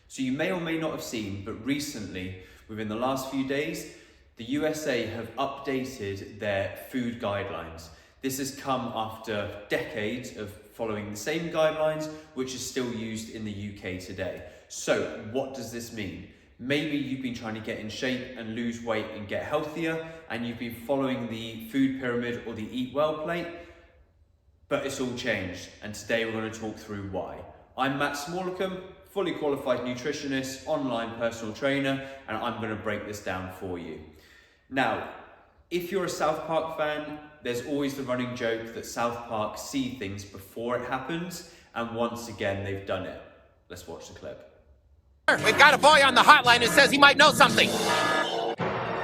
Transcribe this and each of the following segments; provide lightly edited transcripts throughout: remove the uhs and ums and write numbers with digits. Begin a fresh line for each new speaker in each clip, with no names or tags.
So you may or may not have seen, but recently, within the last few days, the USA have updated their food guidelines. This has come after decades of following the same guidelines, which is still used in the UK today. So what does this mean? Maybe you've been trying to get in shape and lose weight and get healthier, and you've been following the food pyramid or the eat well plate, but it's all changed. And today we're going to talk through why. I'm Matt Smallacombe, fully qualified nutritionist, online personal trainer, and I'm going to break this down for you. Now, if you're a South Park fan, there's always the running joke that South Park see things before it happens, and once again, they've done it. Let's watch the clip.
We've got a boy on the hotline who says he might know something.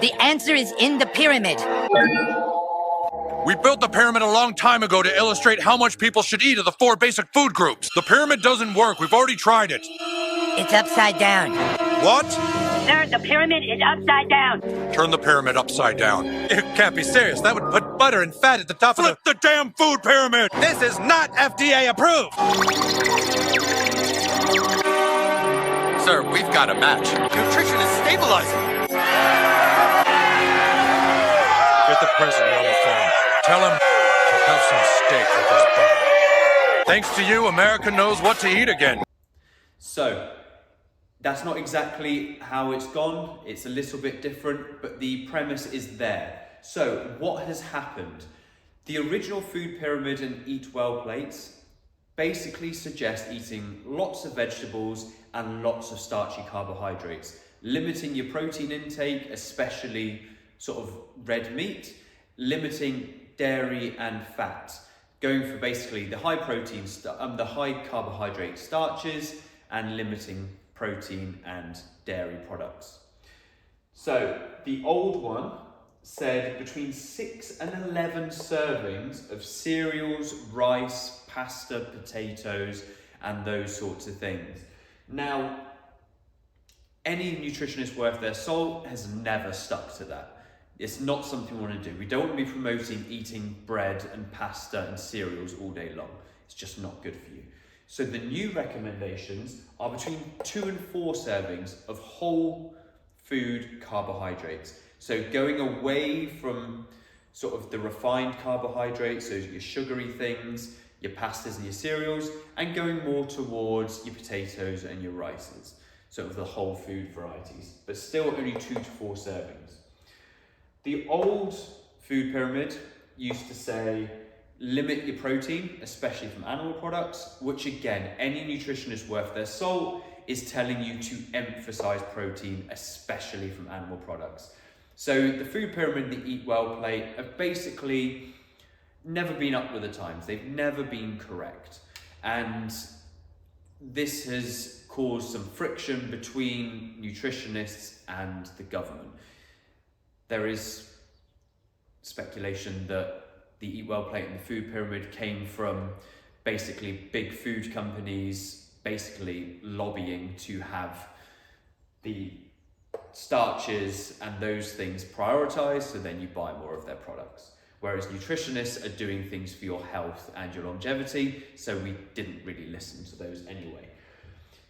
The answer is in the pyramid.
We built the pyramid a long time ago to illustrate how much people should eat of the 4 basic food groups. The pyramid doesn't work. We've already tried it.
It's upside down.
What?
Sir, the pyramid is upside down.
Turn the pyramid upside down. You can't be serious. That would put butter and fat at the top of the damn food pyramid.
This is not FDA approved. Sir, we've got a match. Nutritionist stabilizing.
Get the president on the phone. Tell him to have some steak with his butter. Thanks to you, America knows what to eat again.
So, that's not exactly how it's gone. It's a little bit different, but the premise is there. So, what has happened? The original food pyramid and eat well plates basically suggest eating lots of vegetables and lots of starchy carbohydrates, limiting your protein intake, especially sort of red meat, limiting dairy and fat, going for basically the high protein, the high carbohydrate starches, and limiting protein and dairy products. So the old one said between 6 and 11 servings of cereals, rice, pasta, potatoes, and those sorts of things. Now, any nutritionist worth their salt has never stuck to that. It's not something we want to do. We don't want to be promoting eating bread and pasta and cereals all day long. It's just not good for you. So the new recommendations are between 2 and 4 servings of whole food carbohydrates. So going away from sort of the refined carbohydrates, so your sugary things, your pastas and your cereals, and going more towards your potatoes and your rices, sort of the whole food varieties, but still only 2 to 4 servings. The old food pyramid used to say, limit your protein, especially from animal products, which again, any nutritionist worth their salt is telling you to emphasize protein, especially from animal products. So the food pyramid and the eat well plate have basically never been up with the times. They've never been correct. And this has caused some friction between nutritionists and the government. There is speculation that the eat well plate and the food pyramid came from basically big food companies basically lobbying to have the starches and those things prioritized, so then you buy more of their products. Whereas nutritionists are doing things for your health and your longevity, so we didn't really listen to those anyway.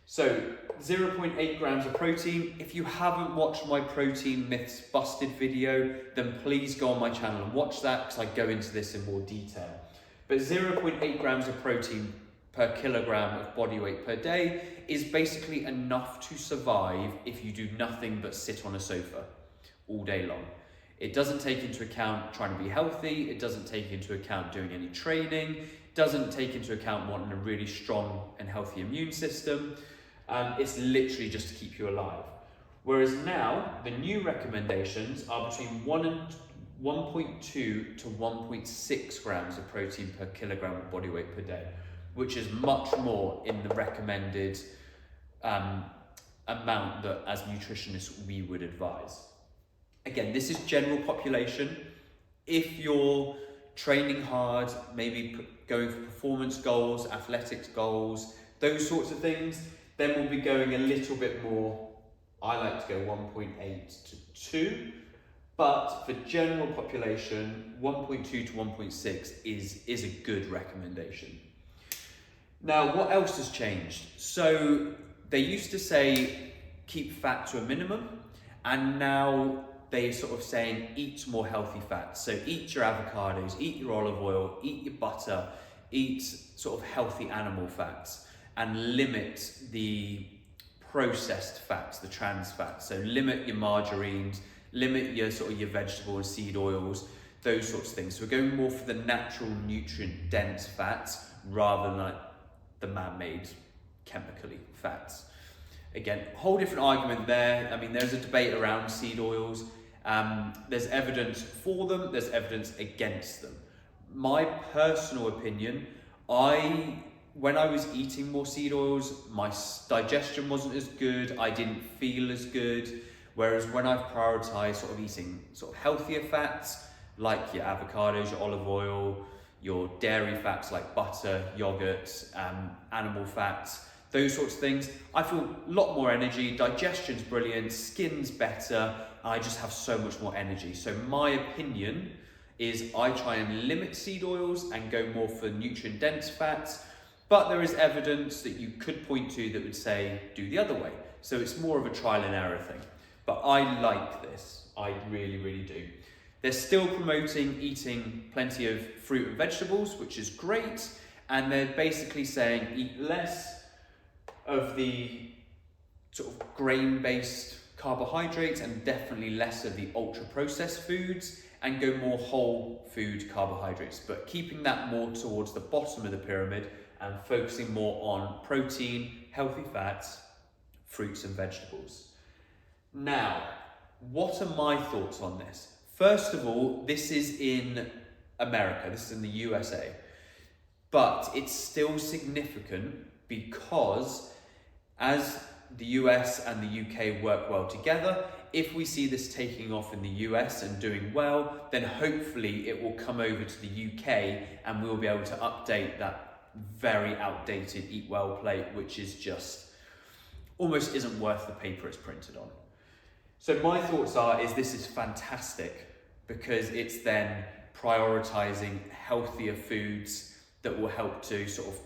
So 0.8 grams of protein. If you haven't watched my Protein Myths Busted video, then please go on my channel and watch that, because I go into this in more detail. But 0.8 grams of protein per kilogram of body weight per day is basically enough to survive if you do nothing but sit on a sofa all day long. It doesn't take into account trying to be healthy, it doesn't take into account doing any training, it doesn't take into account wanting a really strong and healthy immune system. It's literally just to keep you alive. Whereas now, the new recommendations are between 1.2 to 1.6 grams of protein per kilogram of body weight per day, which is much more in the recommended amount that as nutritionists we would advise. Again, this is general population. If you're training hard, maybe going for performance goals, athletics goals, those sorts of things, then we'll be going a little bit more. I like to go 1.8 to 2, but for general population, 1.2 to 1.6 is a good recommendation. Now, what else has changed? So they used to say keep fat to a minimum, and now they're sort of saying eat more healthy fats. So eat your avocados, eat your olive oil, eat your butter, eat sort of healthy animal fats, and limit the processed fats, the trans fats. So limit your margarines, limit your sort of your vegetable and seed oils, those sorts of things. So we're going more for the natural nutrient dense fats rather than like the man-made chemically fats. Again, whole different argument there. I mean, there's a debate around seed oils. There's evidence for them, there's evidence against them. My personal opinion, when I was eating more seed oils, my digestion wasn't as good, I didn't feel as good. Whereas when I've prioritized sort of eating sort of healthier fats, like your avocados, your olive oil, your dairy fats like butter, yogurt, animal fats, those sorts of things, I feel a lot more energy, digestion's brilliant, skin's better, I just have so much more energy. So my opinion is I try and limit seed oils and go more for nutrient dense fats, but there is evidence that you could point to that would say do the other way. So it's more of a trial and error thing. But I like this, I really, really do. They're still promoting eating plenty of fruit and vegetables, which is great. And they're basically saying eat less of the sort of grain-based carbohydrates and definitely less of the ultra-processed foods and go more whole food carbohydrates, but keeping that more towards the bottom of the pyramid and focusing more on protein, healthy fats, fruits and vegetables. Now, what are my thoughts on this? First of all, this is in America, this is in the USA, but it's still significant because as the US and the UK work well together, if we see this taking off in the US and doing well, then hopefully it will come over to the UK and we'll be able to update that very outdated Eat Well plate, which is just almost isn't worth the paper it's printed on. So my thoughts is this is fantastic because it's then prioritizing healthier foods that will help to sort of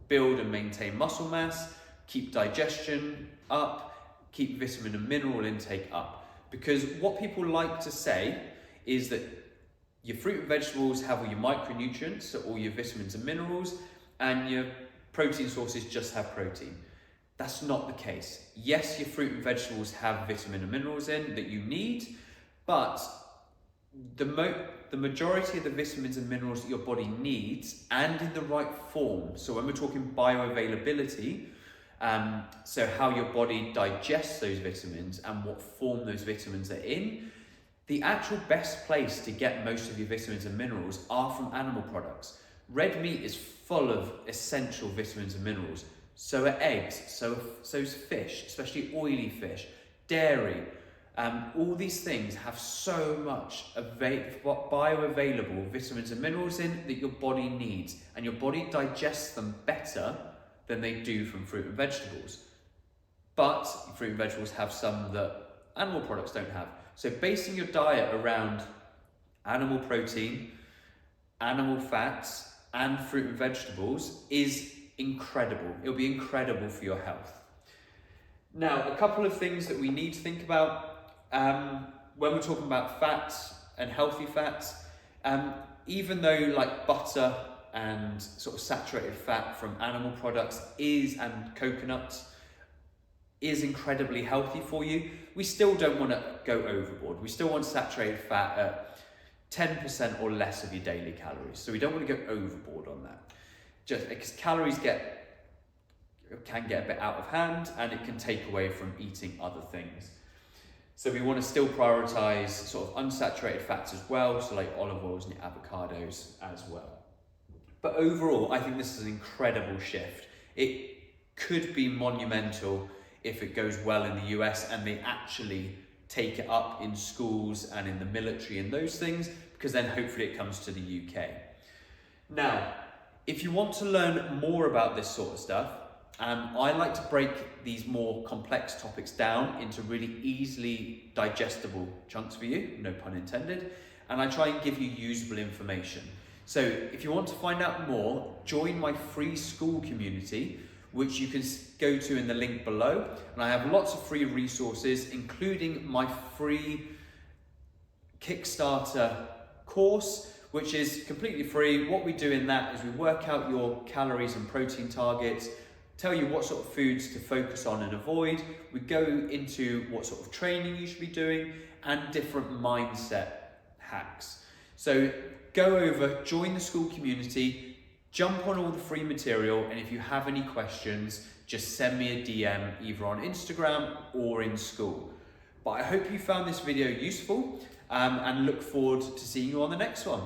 build and maintain muscle mass, keep digestion up, keep vitamin and mineral intake up. Because what people like to say is that your fruit and vegetables have all your micronutrients, so all your vitamins and minerals, and your protein sources just have protein. That's not the case. Yes, your fruit and vegetables have vitamin and minerals in that you need, but the majority of the vitamins and minerals that your body needs, and in the right form, so when we're talking bioavailability, so how your body digests those vitamins and what form those vitamins are in, the actual best place to get most of your vitamins and minerals are from animal products. Red meat is full of essential vitamins and minerals. So are eggs, so is fish, especially oily fish, dairy. All these things have so much bioavailable vitamins and minerals in that your body needs, and your body digests them better than they do from fruit and vegetables. But fruit and vegetables have some that animal products don't have. So basing your diet around animal protein, animal fats, and fruit and vegetables is incredible. It'll be incredible for your health. Now, a couple of things that we need to think about when we're talking about fats and healthy fats, even though like butter and sort of saturated fat from animal products and coconuts is incredibly healthy for you, we still don't want to go overboard. We still want saturated fat at 10% or less of your daily calories. So we don't want to go overboard on that. Just because calories can get a bit out of hand and it can take away from eating other things. So we want to still prioritize sort of unsaturated fats as well, so like olive oils and avocados as well. But overall, I think this is an incredible shift. It could be monumental if it goes well in the US and they actually take it up in schools and in the military and those things, because then hopefully it comes to the UK. Now, if you want to learn more about this sort of stuff, I like to break these more complex topics down into really easily digestible chunks for you, no pun intended, and I try and give you usable information. So if you want to find out more, join my free Skool community which you can go to in the link below. And I have lots of free resources, including my free Kickstarter course, which is completely free. What we do in that is we work out your calories and protein targets, tell you what sort of foods to focus on and avoid. We go into what sort of training you should be doing and different mindset hacks. So go over, join the Skool community, jump on all the free material, and if you have any questions, just send me a DM either on Instagram or in Skool. But I hope you found this video useful and look forward to seeing you on the next one.